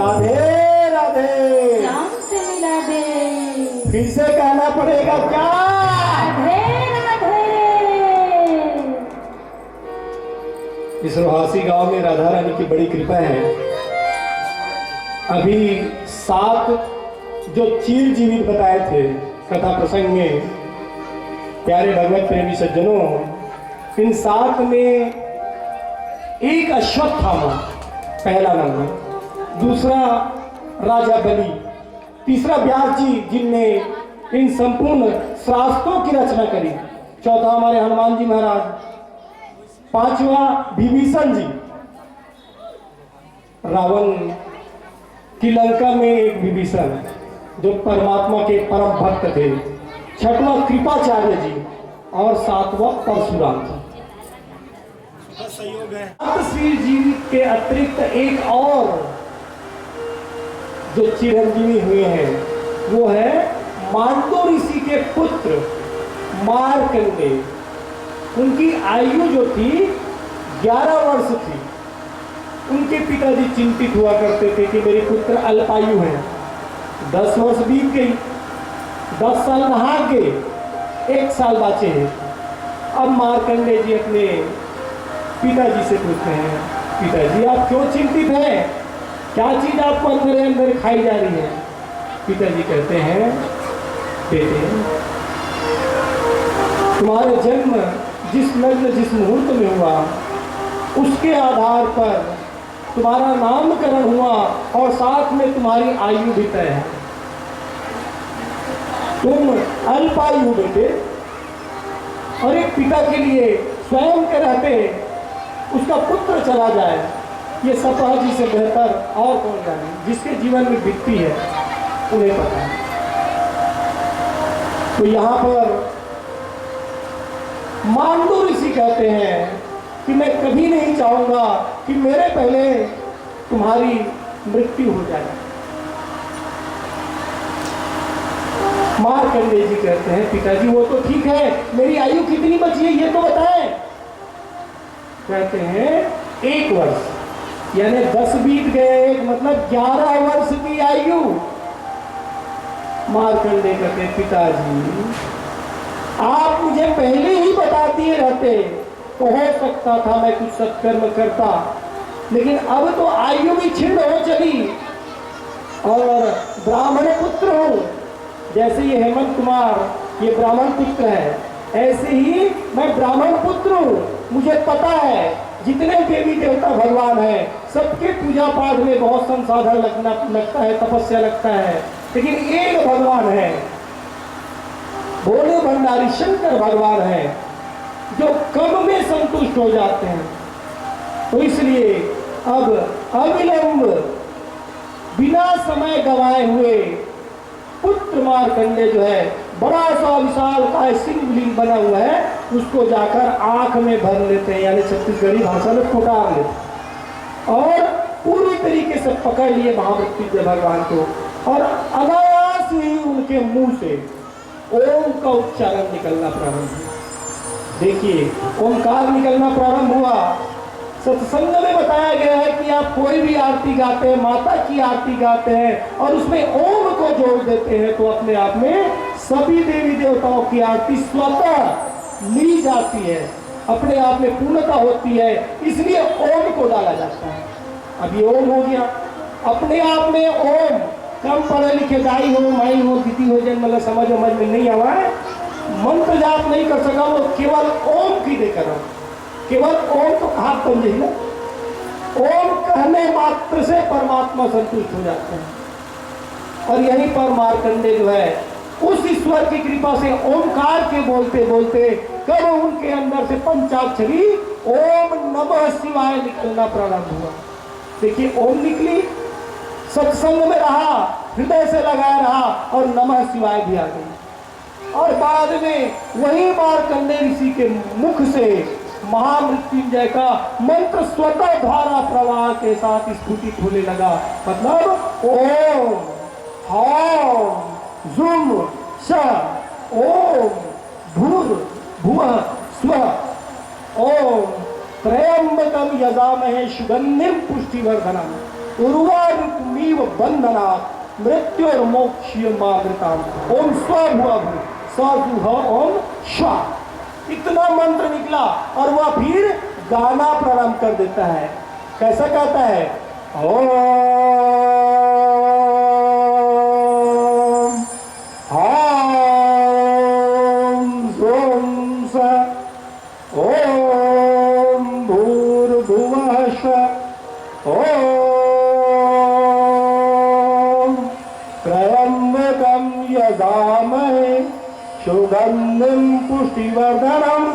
राधे राधे। जान से मिला दे। फिर से कहना पड़ेगा क्या? राधे राधे। इस रोहासी गांव में राधा रानी की बड़ी कृपा है। अभी 7 जो चीर जीवित बताए थे कथा प्रसंग में, प्यारे भगवत प्रेमी सज्जनों, इन 7 में एक अश्वत्थामा पहला नंबर, दूसरा राजा बलि, तीसरा व्यास जी जिनने इन संपूर्ण शास्त्रों की रचना करी, चौथा हमारे हनुमान जी महाराज, पांचवा विभीषण जी, रावण की लंका में एक विभीषण जो परमात्मा के परम भक्त थे, छठवां कृपाचार्य जी और 7वां परशुराम जी। संयोग है। श्री जी के अतिरिक्त एक और जो चिरंजीवी हुए हैं वो है मांडू ऋषि के पुत्र मार्कंडेय। उनकी आयु जो थी 11 वर्ष थी। उनके पिताजी चिंतित हुआ करते थे कि मेरे पुत्र अल्पायु हैं। 10 वर्ष बीत गई, 10 साल नहा गए, 1 साल बाचे हैं। अब मार्कंडेय जी अपने पिताजी से पूछते हैं, पिताजी आप क्यों चिंतित हैं? क्या चीज आपको अंदर अंदर खाई जा रही है? पिताजी कहते हैं, बेटे तुम्हारे जन्म जिस लग्न जिस मुहूर्त में हुआ उसके आधार पर तुम्हारा नामकरण हुआ और साथ में तुम्हारी आयु भी तय है। तुम अल्पायु बेटे, और एक पिता के लिए स्वयं के रहते उसका पुत्र चला जाए, ये सपा जी से बेहतर और कौन जाने। जिसके जीवन में बीतती है उन्हें पता है। तो यहाँ पर मांडू ऋषि कहते हैं कि मैं कभी नहीं चाहूंगा कि मेरे पहले तुम्हारी मृत्यु हो जाए। मार्कंडेय जी कहते हैं, पिताजी वो तो ठीक है, मेरी आयु कितनी बची है ये तो बताएं। कहते हैं 1 वर्ष, यानी 10 बीत गए, मतलब 11 वर्ष की आयु। मार्कंडेय कहते हैं, पिताजी आप मुझे पहले ही बता दिए रहते तो हो सकता था मैं कुछ सत्कर्म करता, लेकिन अब तो आयु भी छिन्न हो चली और ब्राह्मण पुत्र हूं। जैसे ये हेमंत कुमार ये ब्राह्मण पुत्र है, ऐसे ही मैं ब्राह्मण पुत्र हूं। मुझे पता है जितने देवी देवता भगवान हैं सबके पूजा पाठ में बहुत संसाधन लगता है, तपस्या लगता है, लेकिन एक भगवान है, भोले भंडारी शंकर भगवान है जो कम में संतुष्ट हो जाते हैं। तो इसलिए अब अविलंब बिना समय गंवाए हुए पुत्र मार्कंडेय जो है बड़ा सा विशाल का शिवलिंग बना हुआ है, उसको जाकर आंख में भर लेते हैं, यानी छत्तीसगढ़ी भाषा में फुकार लेते हैं और पूरी तरीके से पकड़ लिए महामृत्युंजय भगवान को, और अनायास ही उनके मुंह से ओम का उच्चारण निकलना प्रारंभ हुआ। देखिए ओमकार निकलना प्रारंभ हुआ। सत्संग में बताया गया है कि आप कोई भी आरती गाते हैं, माता की आरती गाते हैं और उसमें ओम को जोड़ देते हैं तो अपने आप में सभी देवी देवताओं की आरती स्वतः ली जाती है, अपने आप में पूर्णता होती है, इसलिए ओम को डाला जाता है। अब ये ओम हो गया, अपने आप में ओम, कम पढ़े लिखे दाई हो, माई हो, दीदी हो, जन मतलब समझ में नहीं आवा है, मंत्र जाप नहीं कर सका, वो केवल ओम की देकर हो, केवल ओम तो कहा समझे ना, ओम कहने मात्र से परमात्मा संतुष्ट हो जाते हैं। और यहीं पर मार्कंडेय जो है उस ईश्वर की कृपा से ओमकार के बोलते बोलते कब उनके अंदर से पंचाक्षरी ओम नमः शिवाय निकलना प्रारंभ हुआ। देखिए ओम निकली, सत्संग में रहा, हृदय से लगाया रहा और नमः शिवाय भी आ गई, और बाद में वही मार्कंडेय ऋषि के मुख से महामृत्युंजय का मंत्र स्वतः धारा प्रवाह के साथ स्फुटित होने लगा। मतलब ओम हौम जुम श ओम भूर भुवः स्वः ओम त्र्यंबकम यजामहे सुगंधिम पुष्टिवर्धनम। उर्वारुकमीव बंधना मृत्युर्मोक्षमावृताम। ओम स्वभुव सजुह ओम स्वा। इतना मंत्र निकला और वह फिर गाना प्रारंभ कर देता है। कैसा कहता है? ओम हां सोम स ओम भूर्भुवः स्वः ओम त्र्यंबकं यजामहे सुगंधिं पुष्टिवर्धनम्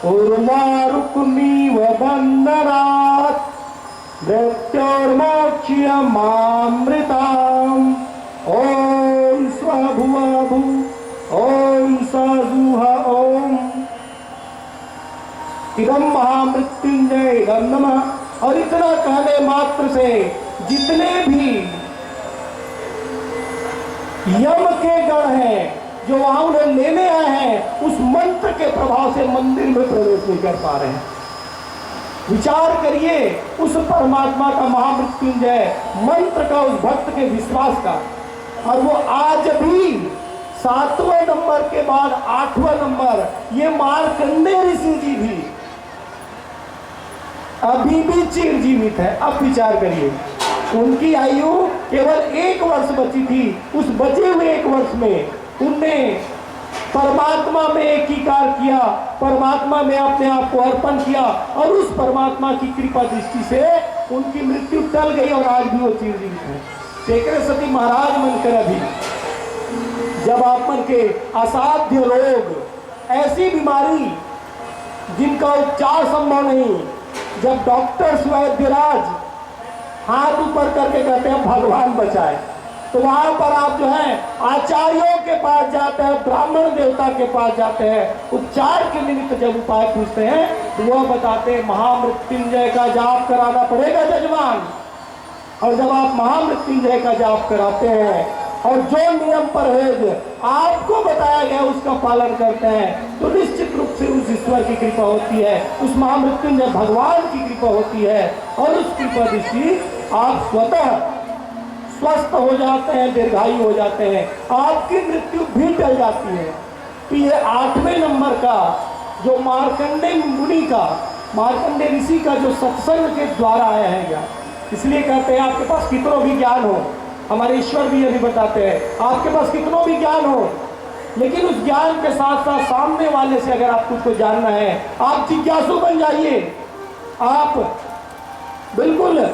उर्वारुकमिव बन्धनात् मृत्युर्मोक्षमामृताम्। ओम स्वभुवभु ओम सजुह ओम इदं महामृत्युंजय इदं नमः। और इतना कहने मात्र से जितने भी यम के गण हैं जो वहां उन्हें लेने आए हैं, उस मंत्र के प्रभाव से मंदिर में प्रवेश नहीं कर पा रहे हैं। विचार करिए उस परमात्मा का, महामृत्युंजय मंत्र का, उस भक्त के विश्वास का। और वो आज भी 7वें नंबर के बाद 8वां नंबर, ये मार्कंडेय ऋषि जी भी अभी भी चिरजीवित है। अब विचार करिए, उनकी आयु केवल 1 वर्ष बची थी। उस बचे हुए 1 वर्ष में उनने परमात्मा में एकीकार किया, परमात्मा में अपने आप को अर्पण किया और उस परमात्मा की कृपा दृष्टि से उनकी मृत्यु टल गई और आज भी वो चिरजीवित है। टेकरे सती महाराज मनकर अभी जब आप मन के असाध्य रोग, ऐसी बीमारी जिनका उपचार संभव नहीं, जब डॉक्टर्स वैद्यराज हाथ ऊपर करके कहते हैं भगवान बचाए, तो वहां पर आप जो है आचार्यों के पास जाते हैं, ब्राह्मण देवता के पास जाते हैं, उपचार के निमित्त जब उपाय पूछते हैं तो वह बताते हैं महामृत्युंजय का जाप कराना पड़ेगा जजमान। और जब आप महामृत्युंजय का जाप कराते हैं और जो नियम परहेज आपको बताया गया उसका पालन करते हैं, तो निश्चित रूप से उस ईश्वर की कृपा होती है, उस महामृत्युंजय भगवान की कृपा होती है और उस कृपा दृष्टि आप स्वतः स्वस्थ हो जाते हैं, दीर्घायु हो जाते हैं, आपकी मृत्यु भी टल जाती है। तो ये 8वें नंबर का जो मार्कंडेय मुनि का, मार्कंडेय ऋषि का जो सत्संग के द्वारा आया है ज्ञान, इसलिए कहते हैं आपके पास कितना भी ज्ञान हो, हमारे ईश्वर भी ये भी बताते हैं आपके पास कितना भी ज्ञान हो, लेकिन उस ज्ञान के साथ साथ सामने वाले से अगर आप कुछ को जानना है, आप जिज्ञासु बन जाइए, आप बिल्कुल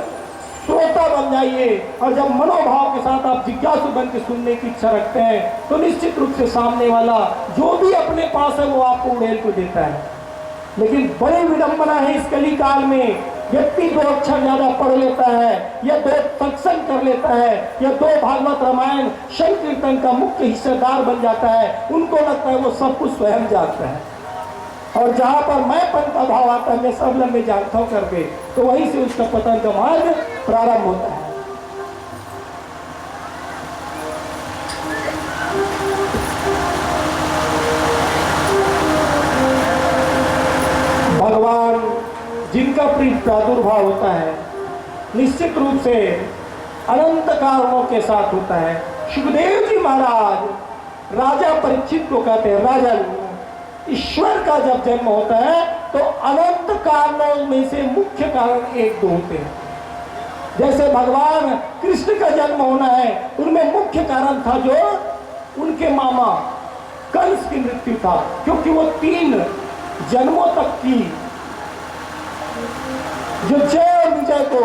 श्रोता बन जाइए। और जब मनोभाव के साथ आप जिज्ञासु बन के सुनने की इच्छा रखते हैं, तो निश्चित रूप से सामने वाला जो भी अपने पास है वो आपको उड़ेल को देता है। लेकिन बड़ी विडंबना है इस कली काल में, व्यक्ति 2 अक्षर ज्यादा पढ़ लेता है या 2 सत्संग कर लेता है या 2 भागवत रामायण संकीर्तन का मुख्य हिस्सेदार बन जाता है, उनको लगता है वो सब कुछ स्वयं जानता है। और जहां पर मैंपन का भाव आता है, मैं सब लम्बे जानता हूं करके, तो वहीं से उसका पतन का मार्ग प्रारंभ होता है। भगवान जिनका प्रादुर्भाव होता है निश्चित रूप से अनंत कारणों के साथ होता है। सुखदेव जी महाराज राजा परीक्षित को कहते हैं, राजन, ईश्वर का जब जन्म होता है तो अनंत कारणों में से मुख्य कारण 1-2 होते हैं। जैसे भगवान कृष्ण का जन्म होना है, उनमें मुख्य कारण था जो उनके मामा कंस की मृत्यु था, क्योंकि वो 3 जन्मों तक की जो जय और विजय को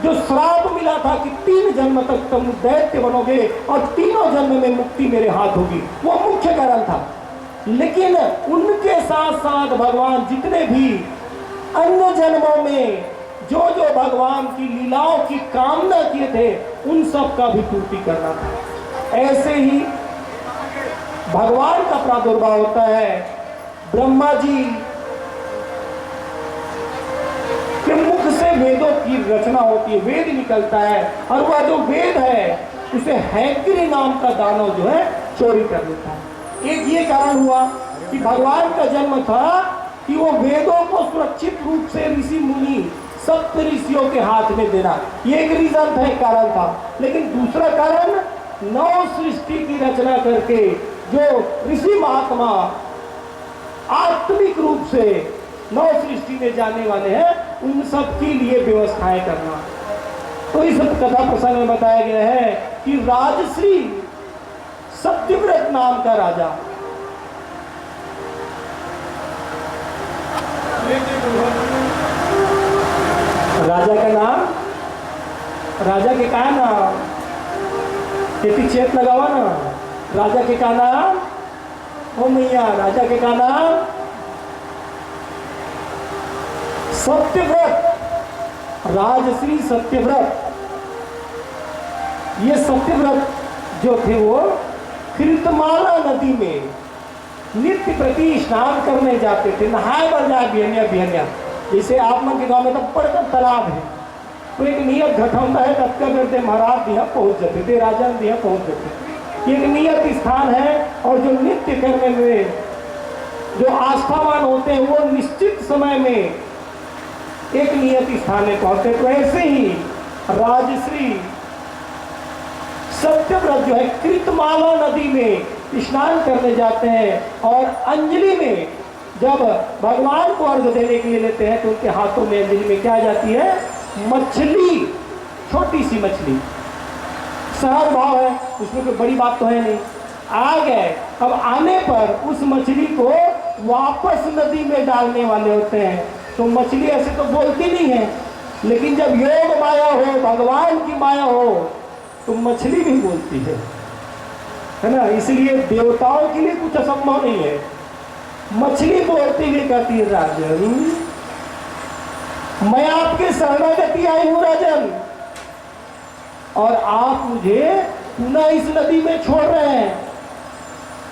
जो श्राप मिला था कि 3 जन्म तक तुम दैत्य बनोगे और 3 जन्म में मुक्ति मेरे हाथ होगी, वो मुख्य कारण था। लेकिन उनके साथ साथ भगवान जितने भी अन्य जन्मों में जो जो भगवान की लीलाओं की कामना किए थे, उन सब का भी पूर्ति करना था। ऐसे ही भगवान का प्रादुर्भाव होता है। ब्रह्मा जी के मुख से वेदों की रचना होती है, वेद निकलता है, और वह जो वेद है उसे हैग्री नाम का दानव जो है चोरी कर लेता है। एक ये कारण हुआ कि भगवान का जन्म था कि वो वेदों को सुरक्षित रूप से ऋषि मुनि सप्त ऋषियों के हाथ में देना, ये एक रीजन था, एक कारण था। लेकिन दूसरा कारण, नौ सृष्टि की रचना करके जो ऋषि महात्मा आत्मिक रूप से नौ सृष्टि में जाने वाले हैं, उन सब के लिए व्यवस्थाएं करना। तो इस कथा प्रसंग में बताया गया है कि राजश्री सत्यव्रत नाम का राजा, राजा का नाम, राजा के का नाम, ये चेत लगावा ना, राजा के का नाम, ओ मैया, राजा के का नाम सत्यव्रत, राजश्री सत्यव्रत। ये सत्यव्रत जो थे वो कृतमाला नदी में नित्य प्रति स्नान करने जाते थे, नहाए बर जाए बिहनिया बिहनिया। जैसे आप मन के गांव में तो बड़का तालाब है, तो एक नियत घटौंदा है, तत्का करते महाराज दिया पहुंच जाते थे, राजा दिया पहुंच जाते। एक नियत स्थान है, और जो नित्य करने में जो आस्थावान होते हैं वो निश्चित समय में एक नियत स्थान में पहुंचते। तो ऐसे ही राजश्री सत्यव्रत जो है कृतमाला नदी में स्नान करने जाते हैं, और अंजलि में जब भगवान को अर्घ देने के लिए लेते हैं तो उनके हाथों में अंजलि में क्या आ जाती है, मछली, छोटी सी मछली। सहज भाव है, उसमें कोई बड़ी बात तो है नहीं। आ गए, अब आने पर उस मछली को वापस नदी में डालने वाले होते हैं। तो मछली ऐसे तो बोलती नहीं है, लेकिन जब योग माया हो, भगवान की माया हो, तो मछली भी बोलती है ना। इसलिए देवताओं के लिए कुछ असंभव नहीं है। मछली बोलती हुई कहती है, राजन मैं आपके शरणागति आई हूं राजन, और आप मुझे पुनः इस नदी में छोड़ रहे हैं।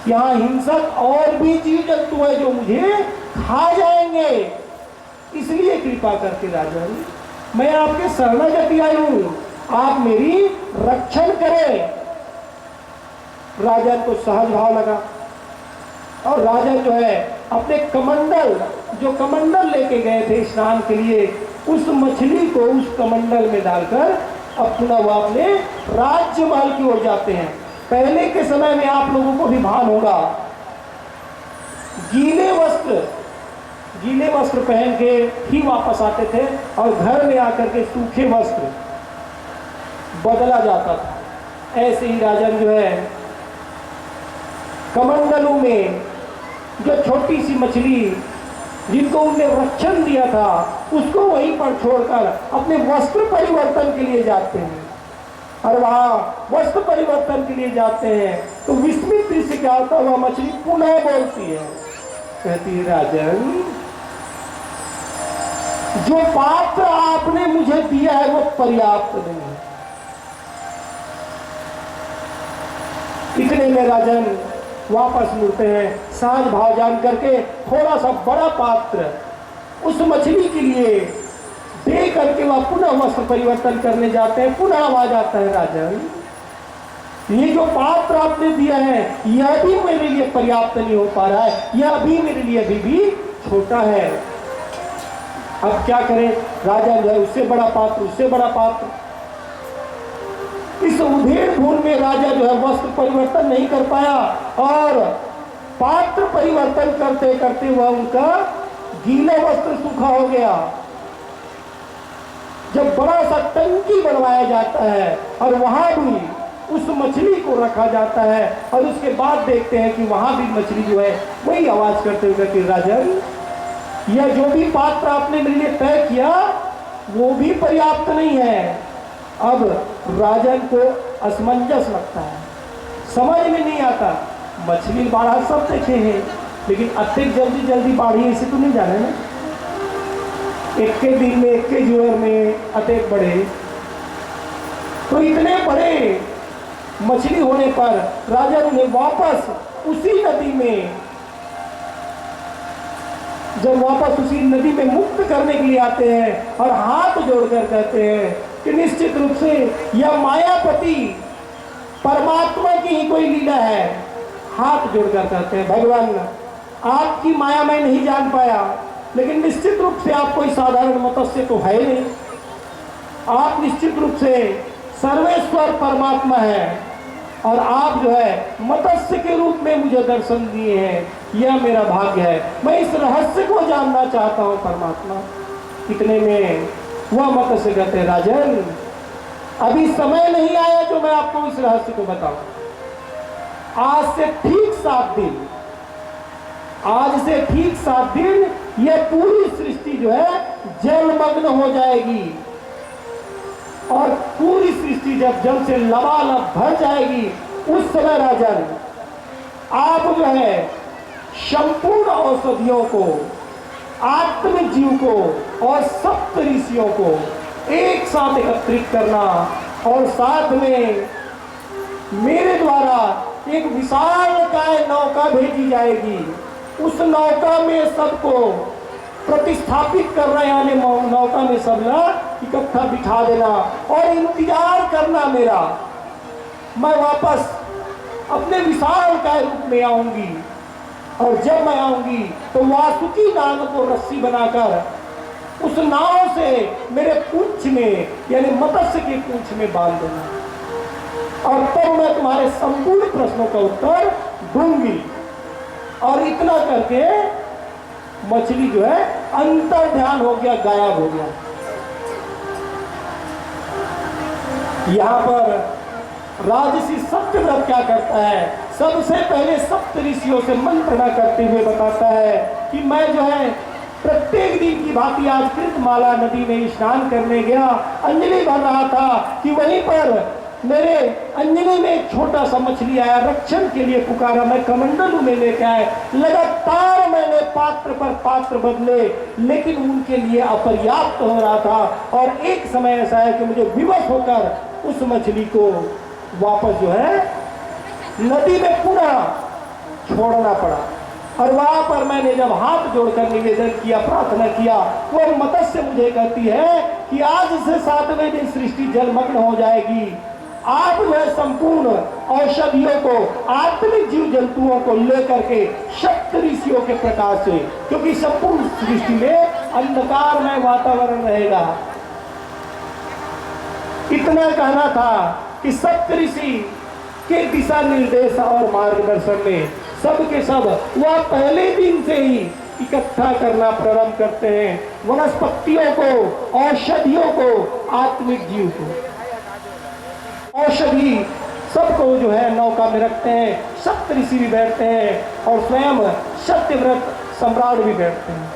यहाँ हिंसक और भी जीव जंतु है जो मुझे खा जाएंगे, इसलिए कृपा करके राजन मैं आपके शरणागति आई हूं, आप मेरी रक्षण करें। राजन को सहज भाव लगा, और राजन जो है अपने कमंडल, जो कमंडल लेके गए थे स्नान के लिए, उस मछली को उस कमंडल में डालकर अपना वो अपने राज्य महल की ओर जाते हैं। पहले के समय में आप लोगों को भी भान होगा, गीले वस्त्र पहन के ही वापस आते थे, और घर में आकर के सूखे वस्त्र बदला जाता था। ऐसे ही राजन जो है कमंडलों में जो छोटी सी मछली जिनको उन्हें रक्षण दिया था, उसको वहीं पर छोड़कर अपने वस्त्र परिवर्तन के लिए जाते हैं। और वहां वस्त्र परिवर्तन के लिए जाते हैं तो विस्मित दृश्य क्या होता है, वह मछली पुनः बोलती है, कहती है, राजन जो पात्र आपने मुझे दिया है वो पर्याप्त नहीं है। इतने में राजन वापस मुड़ते हैं, साझ भाव जान करके थोड़ा सा बड़ा पात्र उस मछली के लिए दे करके वह पुनः वस्त्र परिवर्तन करने जाते हैं। पुनः आवाज आता है, राजन ये जो पात्र आपने दिया है यह भी मेरे लिए पर्याप्त नहीं हो पा रहा है, यह भी मेरे लिए अभी भी छोटा है। अब क्या करें, राजा जो है उससे बड़ा पात्र, उससे बड़ा पात्र। इस उधेड़ धूल में राजा जो है वस्त्र परिवर्तन नहीं कर पाया, और पात्र परिवर्तन करते करते वह उनका गीला वस्त्र सूखा हो गया। जब बड़ा सा टंकी बनवाया जाता है और वहां भी उस मछली को रखा जाता है, और उसके बाद देखते हैं कि वहां भी मछली जो है वही आवाज करते हुए कहती, राजन यह जो भी पात्र आपने मेरे लिए तय किया वो भी पर्याप्त नहीं है। अब राजन को असमंजस लगता है, समझ में नहीं आता। मछली बाढ़ा सब देखे हैं, लेकिन अत्यधिक जल्दी जल्दी बाढ़ी ऐसे तो नहीं जाने ना। एक के दिन में, एक के जुअर में अत्यधिक बड़े, तो इतने बड़े मछली होने पर राजा उन्हें वापस उसी नदी में, जब वापस उसी नदी में मुक्त करने के लिए आते हैं और हाथ जोड़कर कहते हैं कि निश्चित रूप से यह मायापति परमात्मा की ही कोई लीला है। हाथ जोड़कर कहते हैं, भगवान आपकी माया मैं नहीं जान पाया, लेकिन निश्चित रूप से आप कोई साधारण मत्स्य तो है नहीं, आप निश्चित रूप से सर्वेश्वर परमात्मा है और आप जो है मत्स्य के रूप में मुझे दर्शन दिए हैं। यह मेरा भाग्य है, मैं इस रहस्य को जानना चाहता हूँ परमात्मा। इतने में वह मत्स्य कहते, राजन अभी समय नहीं आया जो मैं आपको इस रहस्य को बताऊं। आज से ठीक 7 दिन, आज से ठीक 7 दिन यह पूरी सृष्टि जो है जलमग्न हो जाएगी और पूरी सृष्टि जब जल से लबालब भर जाएगी उस समय राजन आप जो है संपूर्ण औषधियों को, आत्मिक जीव को और सप्त ऋषियों को एक साथ एकत्रित करना और साथ में मेरे द्वारा एक विशालकाय नौका भेजी जाएगी। उस नौका में सबको प्रतिस्थापित करना, यानी नौका में सब ना इकट्ठा बिठा देना और इंतजार करना मेरा। मैं वापस अपने विशालकाय रूप में आऊंगी और जब मैं आऊंगी तो वासुकी नाग को रस्सी बनाकर उस नाव से मेरे पूंछ में, यानी मत्स्य के पूंछ में बांध देना और तब मैं तुम्हारे संपूर्ण प्रश्नों का उत्तर दूंगी। और इतना करके मछली जो है अंतर ध्यान हो गया, गायब हो गया। यहां पर राजसी सत्यव्रत क्या करता है, सबसे पहले सप्त ऋषियों से मंत्रणा करते हुए बताता है कि मैं जो है प्रत्येक दिन की भांति आज कृतमाला नदी में स्नान करने गया, अंजलि भर रहा था कि वहीं पर मेरे अंजलि में एक छोटा सा मछली आया, रक्षण के लिए पुकारा। मैं कमंडलू में लेके आए, लगातार मैंने पात्र पर पात्र बदले लेकिन उनके लिए अपर्याप्त हो रहा था और एक समय ऐसा है कि मुझे विवश होकर उस मछली को वापस जो है नदी में पुनः छोड़ना पड़ा। और वहां पर मैंने जब हाथ जोड़कर निवेदन किया, प्रार्थना किया, वो मत्स्य मुझे कहती है कि आज से 7वें दिन सृष्टि जलमग्न हो जाएगी। आप जो है संपूर्ण औषधियों को, आत्मिक जीव जंतुओं को लेकर के सप्त ऋषियों के प्रकाश से, क्योंकि संपूर्ण सृष्टि में अंधकारमय वातावरण रहेगा। इतना कहना था कि सप्त ऋषि के दिशा निर्देश और मार्गदर्शन में सब के सब वह पहले दिन से ही इकट्ठा करना प्रारंभ करते हैं, वनस्पतियों को, औषधियों को, आत्मिक जीव को। औषधि सबको जो है नौका में रखते हैं, सप्त ऋषि भी बैठते हैं और स्वयं सत्यव्रत सम्राट भी बैठते हैं।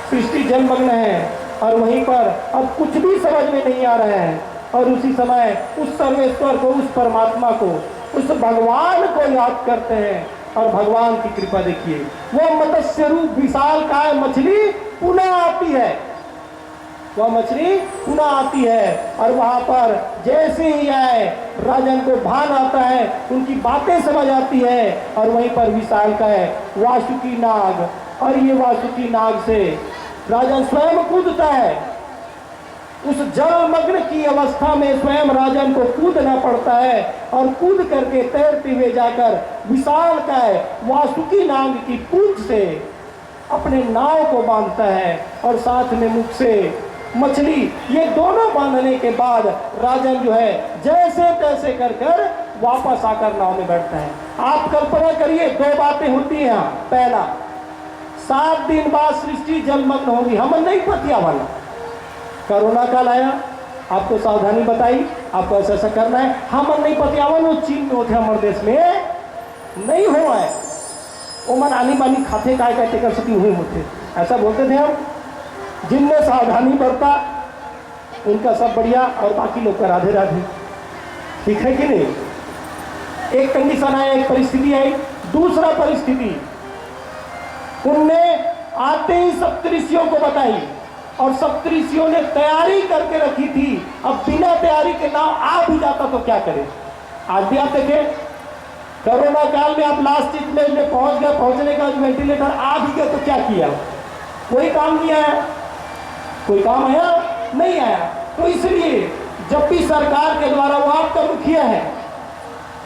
सृष्टि जलमग्न है और वहीं पर अब कुछ भी समझ में नहीं आ रहा है और उसी समय उस सर्वेश्वर को, उस परमात्मा को, उस भगवान को याद करते हैं और भगवान की कृपा देखिए, वो मत्स्य रूप विशालकाय मछली पुनः आती है। वह मछली पुनः आती है और वहां पर जैसे ही आए राजन को भान आता है, उनकी बातें समझ आती है और वहीं पर विशालकाय वासुकी नाग, और ये वासुकी नाग से राजन स्वयं कूदता है। उस जलमग्न की अवस्था में स्वयं राजन को कूदना पड़ता है और कूद करके तैरते हुए जाकर विशालकाय वासुकी नाग की पूंछ से अपने नाव को बांधता है और साथ में मुख से मछली। ये दोनों बांधने के बाद राजन जो है जैसे तैसे कर कर वापस आकर नाव में बैठता है। आप कल्पना करिए, 2 बातें होती हैं यहाँ। पहला, 7 दिन बाद सृष्टि जलमग्न होगी, हम नहीं पतिया वाला। कोरोना काल आया, आपको सावधानी बताई, आपको ऐसा ऐसा करना है, हम नहीं पतियावन। वो चीन में होते हमारे देश में नहीं हुआ है, वो मन आनी बानी खाते काय कहते कर सकी हुए होते, ऐसा बोलते थे हम। जिनने सावधानी बरता उनका सब बढ़िया और बाकी लोग का राधे राधे। ठीक है कि नहीं? एक कंडीशन आया, एक परिस्थिति आई। दूसरा परिस्थिति उनने आते ही सप्तऋषियों को बताई और सप्तऋषियों ने तैयारी करके रखी थी। अब बिना तैयारी के नाव आ भी जाता तो क्या करे? आज भी आप देखें, कोरोना काल में आप लास्ट स्टेज में पहुंच गए, पहुंचने का वेंटिलेटर आ भी गया तो क्या किया? कोई काम नहीं आया, कोई काम आया नहीं आया। तो इसलिए जब भी सरकार के द्वारा, वो आपका मुखिया है,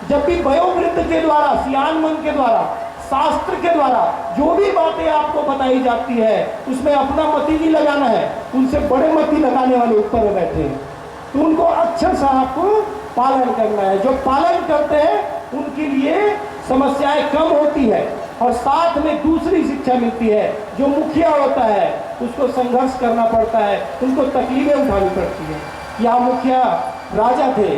जब भी वयोवृद्ध के द्वारा, सियान मन के द्वारा शास्त्र के द्वारा जो भी बातें आपको बताई जाती है उसमें अपना मति नहीं लगाना है, उनसे बड़े मति लगाने वाले ऊपर में बैठे हैं, तो उनको अच्छे से आपको पालन करना है। जो पालन करते हैं उनके लिए समस्याएं कम होती है। और साथ में दूसरी शिक्षा मिलती है, जो मुखिया होता है उसको संघर्ष करना पड़ता है, उनको तकलीफें उठानी पड़ती है। यहाँ मुखिया राजा थे,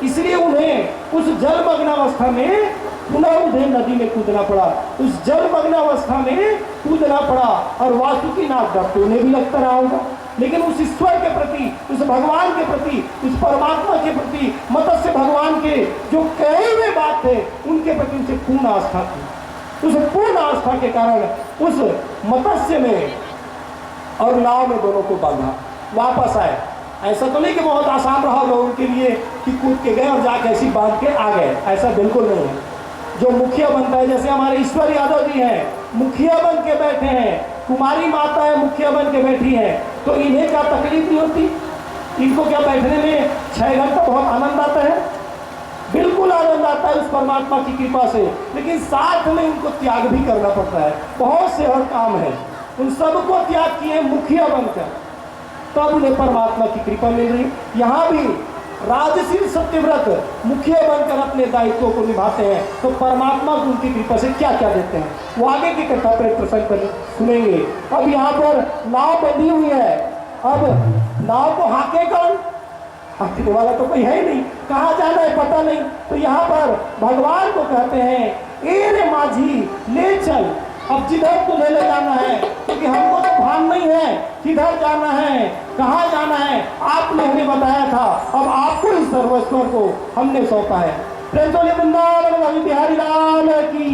इसलिए उन्हें उस जलमग्न अवस्था में पुनः उन्हें नदी में कूदना पड़ा, उस जलमग्न अवस्था में कूदना पड़ा। और वासुकीनाथ डर तो उन्हें भी लगता रहा होगा, लेकिन उस ईश्वर के प्रति, उस भगवान के प्रति, उस परमात्मा के प्रति, मत्स्य भगवान के जो कहे हुए बात थे उनके प्रति उसे पूर्ण आस्था थी। उस पूर्ण आस्था के कारण उस मत्स्य में और नाव में दोनों को बांधा, वापस आए। ऐसा तो नहीं कि बहुत आसान रहा लोगों के लिए कि कूद के गए और जाके ऐसी बांध के आ गए, ऐसा बिल्कुल नहीं है। जो मुखिया बनता है, जैसे हमारे ईश्वर यादव जी हैं, मुखिया बन के बैठे हैं, कुमारी माता है मुखिया बन के बैठी है, तो इन्हें क्या तकलीफ नहीं होती? इनको क्या बैठने में 6 घंटा बहुत आनंद आता है? बिल्कुल आनंद आता है उस परमात्मा की कृपा से, लेकिन साथ में उनको त्याग भी करना पड़ता है। बहुत से और काम है, उन सबको त्याग किए मुखिया बनकर, तब उन्हें परमात्मा की कृपा मिल रही। यहाँ भी राजशील सत्यव्रत मुखिया बनकर अपने दायित्वों को निभाते हैं, तो परमात्मा को उनकी कृपा से क्या क्या देते हैं वो आगे की कथा पर प्रसंग पर सुनेंगे। अब यहाँ पर नाव बंधी हुई है, अब नाव को हाके कौन? हाकने वाला तो कोई है ही नहीं, कहाँ जाना है पता नहीं। तो यहाँ पर भगवान को कहते हैं, ए रे माझी ले चल, अब जिधर तुझे ले जाना है, क्योंकि हमको तो भान नहीं है किधर जाना है, कहाँ जाना है, आपने हमें बताया था, अब आपको इस सर्वस्वर को हमने सौंपा है। प्रेम तो वृंदावन बिहारी लाल की।